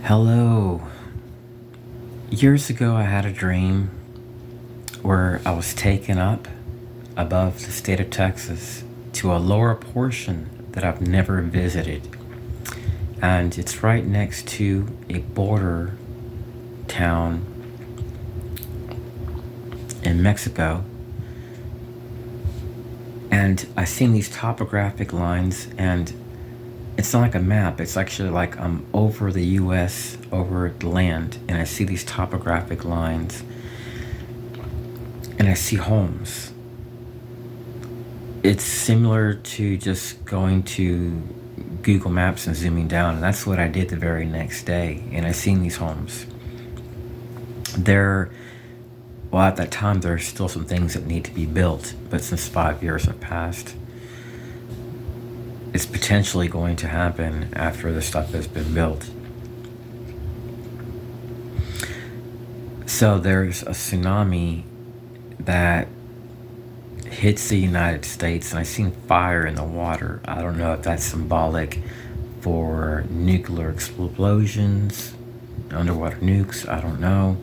Hello. Years ago, I had a dream where I was taken up above the state of Texas to a lower portion that I've never visited. And it's right next to a border town in Mexico. And I seen these topographic lines, and it's not like a map. It's actually like I'm over the US, over the land, and I see these topographic lines, and I see homes. It's similar to just going to Google Maps and zooming down, and that's what I did the very next day. And I seen these homes. Well, at that time, there are still some things that need to be built, but since 5 years have passed, it's potentially going to happen after the stuff has been built. So there's a tsunami that hits the United States, and I seen fire in the water. I don't know if that's symbolic for nuclear explosions, underwater nukes, I don't know.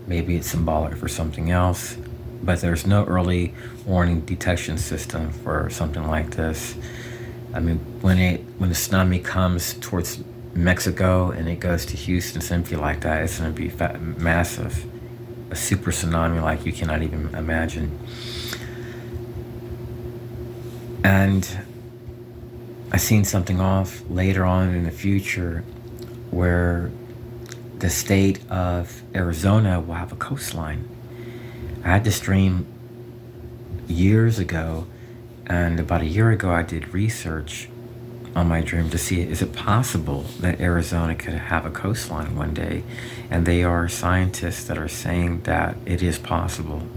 Maybe it's symbolic for something else, but there's no early warning detection system for something like this. I mean, when the tsunami comes towards Mexico and it goes to Houston, simply like that, it's going to be massive. A super tsunami like you cannot even imagine. And I seen something off later on in the future where the state of Arizona will have a coastline. I had this dream years ago, and about a year ago I did research on my dream to see, is it possible that Arizona could have a coastline one day? And they are scientists that are saying that it is possible,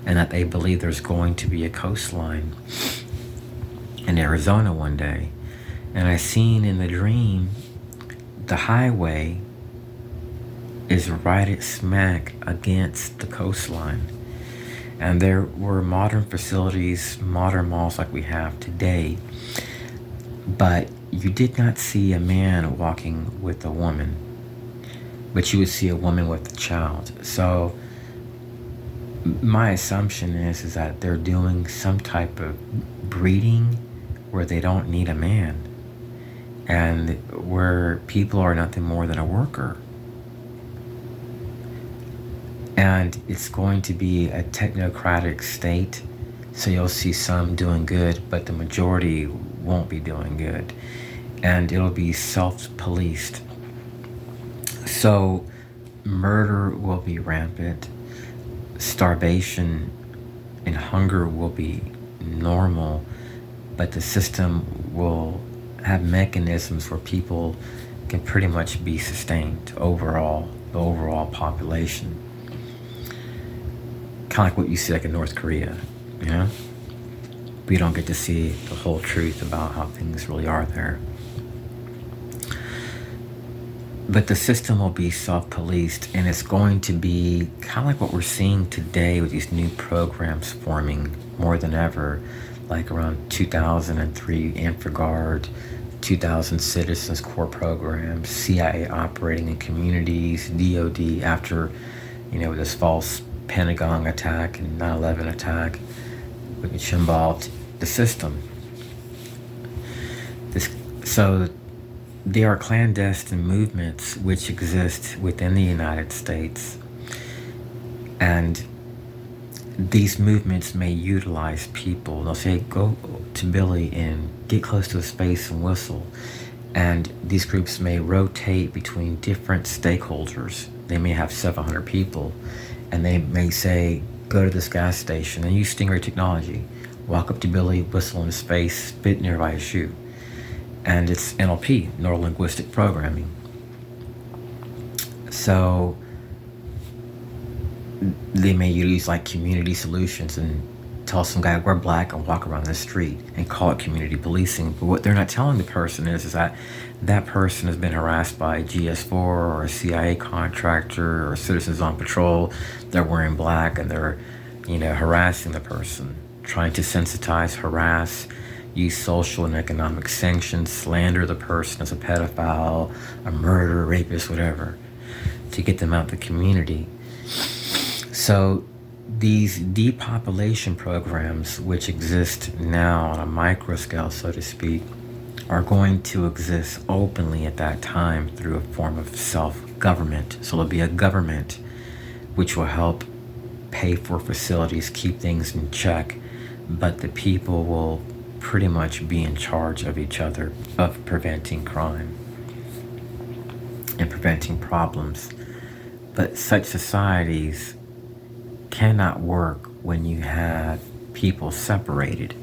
and that they believe there's going to be a coastline in Arizona one day. And I seen in the dream the highway is right at smack against the coastline. And there were modern facilities, modern malls like we have today, but you did not see a man walking with a woman, but you would see a woman with a child. So my assumption is that they're doing some type of breeding where they don't need a man, and where people are nothing more than a worker. And it's going to be a technocratic state, so you'll see some doing good, but the majority won't be doing good. And it'll be self-policed. So murder will be rampant, starvation and hunger will be normal, but the system will have mechanisms where people can pretty much be sustained overall, the overall population. Kind of like what you see like in North Korea, you know? We don't get to see the whole truth about how things really are there. But the system will be self-policed, and it's going to be kind of like what we're seeing today with these new programs forming more than ever, like around 2003 InfraGard, 2000 Citizens Corps programs, CIA operating in communities, DOD after, this false Pentagon attack and 9/11 attack, which involved the system. So there are clandestine movements which exist within the United States, and these movements may utilize people. They'll say, go to Billy and get close to a space and whistle. And these groups may rotate between different stakeholders. They may have 700 people, and they may say, go to this gas station and use Stingray technology. Walk up to Billy, whistle in his face, spit nearby his shoe. And it's NLP, Neuro-Linguistic Programming. So they may use like community solutions and tell some guy wear black and walk around the street and call it community policing. But what they're not telling the person is that that person has been harassed by GS4 or a CIA contractor or citizens on patrol. They're wearing black and they're, harassing the person, trying to sensitize, harass, use social and economic sanctions, slander the person as a pedophile, a murderer, rapist, whatever, to get them out of the community. So these depopulation programs, which exist now on a micro scale, so to speak, are going to exist openly at that time through a form of self-government. So there'll be a government which will help pay for facilities, keep things in check, but the people will pretty much be in charge of each other, of preventing crime and preventing problems. But such societies cannot work when you have people separated.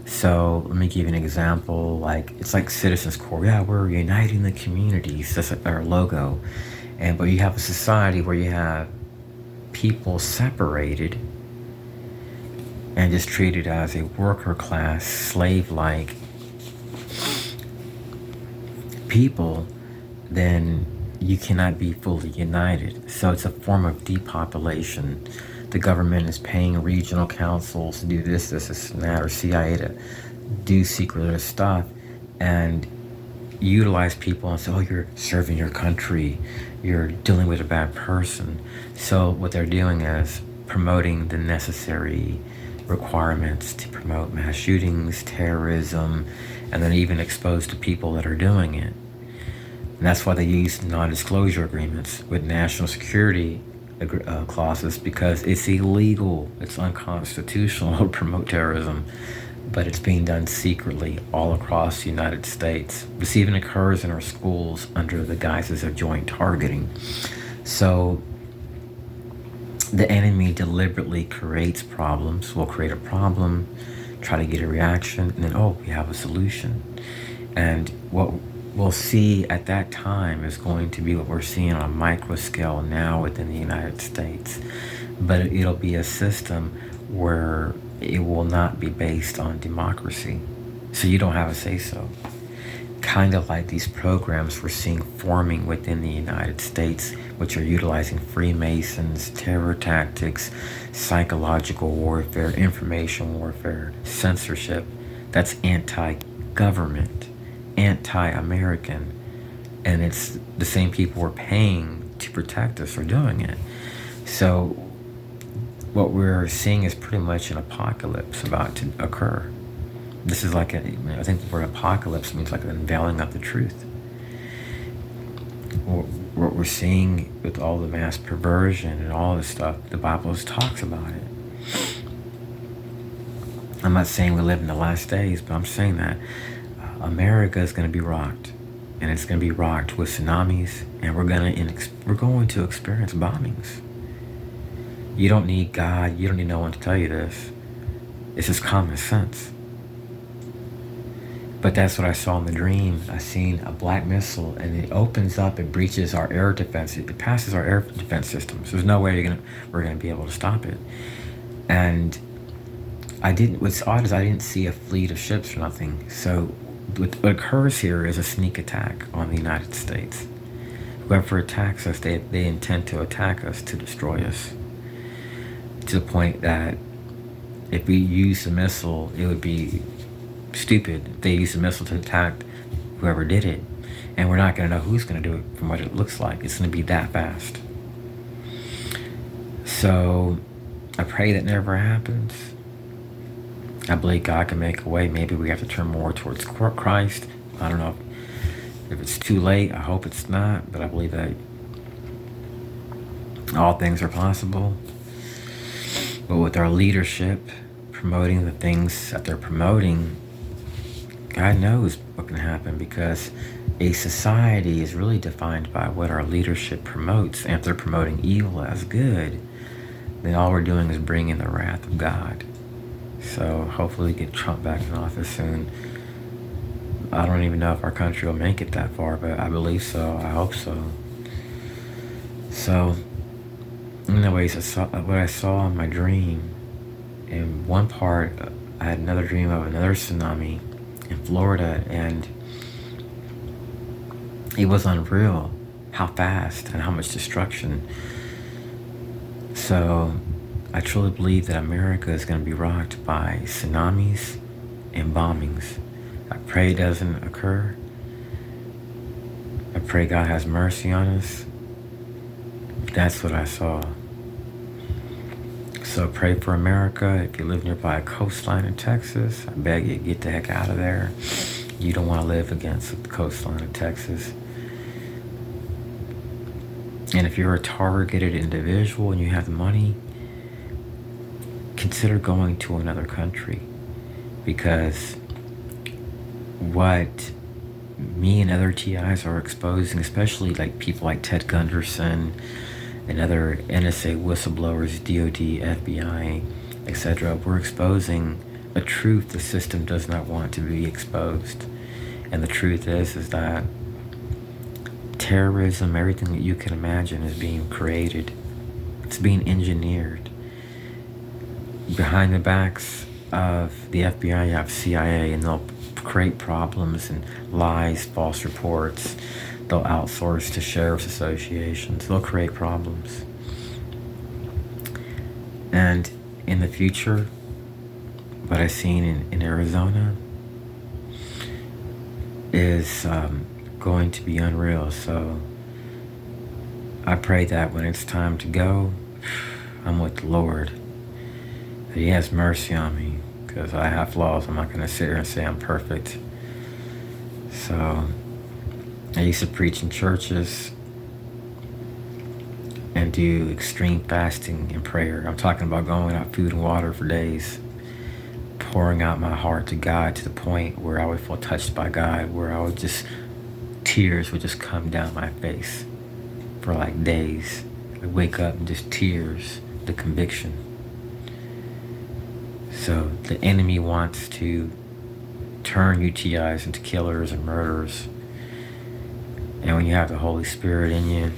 So let me give you an example. Like, it's like Citizens Corps. Yeah, we're uniting the communities. That's our logo. But you have a society where you have people separated and just treated as a worker class, slave-like people, then you cannot be fully united. So it's a form of depopulation. The government is paying regional councils to do this, and that, or CIA to do secretive stuff and utilize people and say, oh, you're serving your country, you're dealing with a bad person. So what they're doing is promoting the necessary requirements to promote mass shootings, terrorism, and then even expose the people that are doing it. And that's why they use non-disclosure agreements with national security clauses, because it's illegal, it's unconstitutional to promote terrorism, but it's being done secretly all across the United States. This even occurs in our schools under the guises of joint targeting. So the enemy deliberately creates problems. We'll create a problem, try to get a reaction, and then, oh, we have a solution. And what we'll see at that time is going to be what we're seeing on a micro scale now within the United States. But it'll be a system where it will not be based on democracy. So you don't have a say-so. Kind of like these programs we're seeing forming within the United States, which are utilizing Freemasons, terror tactics, psychological warfare, information warfare, censorship. That's anti-government, anti-American, and it's the same people we're paying to protect us are doing it. So what we're seeing is pretty much an apocalypse about to occur. This is like I think the word apocalypse means like an unveiling of the truth. What we're seeing with all the mass perversion and all this stuff, the Bible talks about it. I'm not saying we live in the last days, but I'm saying that America is going to be rocked, and it's going to be rocked with tsunamis, and we're going to experience bombings. You don't need God, you don't need no one to tell you this. It's just common sense. But that's what I saw in the dream. I seen a black missile, and it opens up, it breaches our air defense. It passes our air defense systems. There's no way we're gonna be able to stop it. And what's odd is I didn't see a fleet of ships or nothing. So what occurs here is a sneak attack on the United States. Whoever attacks us, they intend to attack us, to destroy us. To the point that if we use a missile, it would be stupid if they use a missile to attack whoever did it. And we're not going to know who's going to do it from what it looks like. It's going to be that fast. So I pray that never happens. I believe God can make a way. Maybe we have to turn more towards Christ. I don't know if it's too late. I hope it's not. But I believe that all things are possible. But with our leadership promoting the things that they're promoting, God knows what can happen, because a society is really defined by what our leadership promotes. And if they're promoting evil as good, then all we're doing is bringing the wrath of God. So hopefully we get Trump back in office soon. I don't even know if our country will make it that far, but I believe so. I hope so. So, anyways, what I saw in my dream, in one part, I had another dream of another tsunami in Florida, and it was unreal how fast and how much destruction. So I truly believe that America is going to be rocked by tsunamis and bombings. I pray it doesn't occur. I pray God has mercy on us. That's what I saw. So pray for America. If you live nearby a coastline in Texas, I beg you, get the heck out of there. You don't want to live against the coastline of Texas. And if you're a targeted individual and you have the money, consider going to another country. Because what me and other TIs are exposing, especially like people like Ted Gunderson and other NSA whistleblowers, DOD, FBI, etc., we're exposing a truth the system does not want to be exposed. And the truth is that terrorism, everything that you can imagine, is being created. It's being engineered. Behind the backs of the FBI, you have CIA, and they'll create problems and lies, false reports. They'll outsource to sheriff's associations. They'll create problems. And in the future, what I've seen in Arizona is going to be unreal. So I pray that when it's time to go, I'm with the Lord. That He has mercy on me, because I have flaws. I'm not going to sit here and say I'm perfect. So I used to preach in churches and do extreme fasting and prayer. I'm talking about going without food and water for days, pouring out my heart to God to the point where I would feel touched by God, where I would just, tears would just come down my face for like days. I'd wake up and just tears, the conviction. So the enemy wants to turn UTIs into killers and murderers. And when you have the Holy Spirit in you,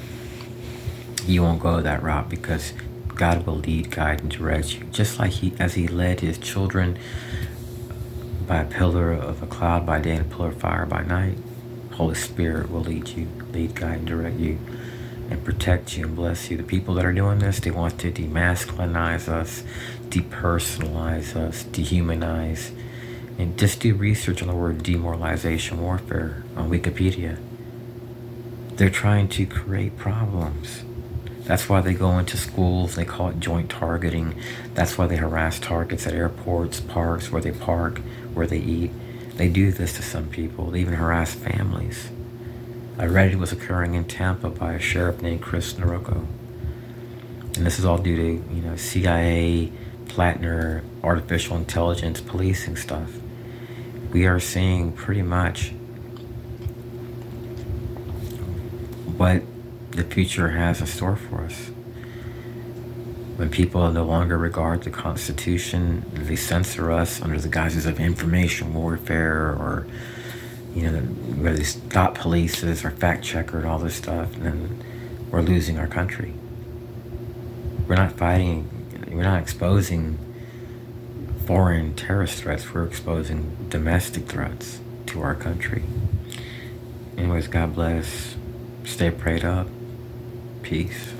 you won't go that route, because God will lead, guide, and direct you. Just like as He led His children by a pillar of a cloud by day and a pillar of fire by night, Holy Spirit will lead you, guide, and direct you, and protect you and bless you. The people that are doing this, they want to demasculinize us, depersonalize us, dehumanize. And just do research on the word demoralization warfare on Wikipedia. They're trying to create problems. That's why they go into schools. They call it joint targeting. That's why they harass targets at airports, parks, where they park, where they eat. They do this to some people. They even harass families. I read it was occurring in Tampa by a sheriff named Chris Narocco. And this is all due to, CIA, Plattner, artificial intelligence, policing stuff. We are seeing pretty much what the future has in store for us. When people no longer regard the Constitution, they censor us under the guises of information warfare, or where they stop polices or fact checker and all this stuff, and then we're losing our country. We're not fighting, we're not exposing foreign terrorist threats, we're exposing domestic threats to our country. Anyways, God bless. Stay prayed up. Peace.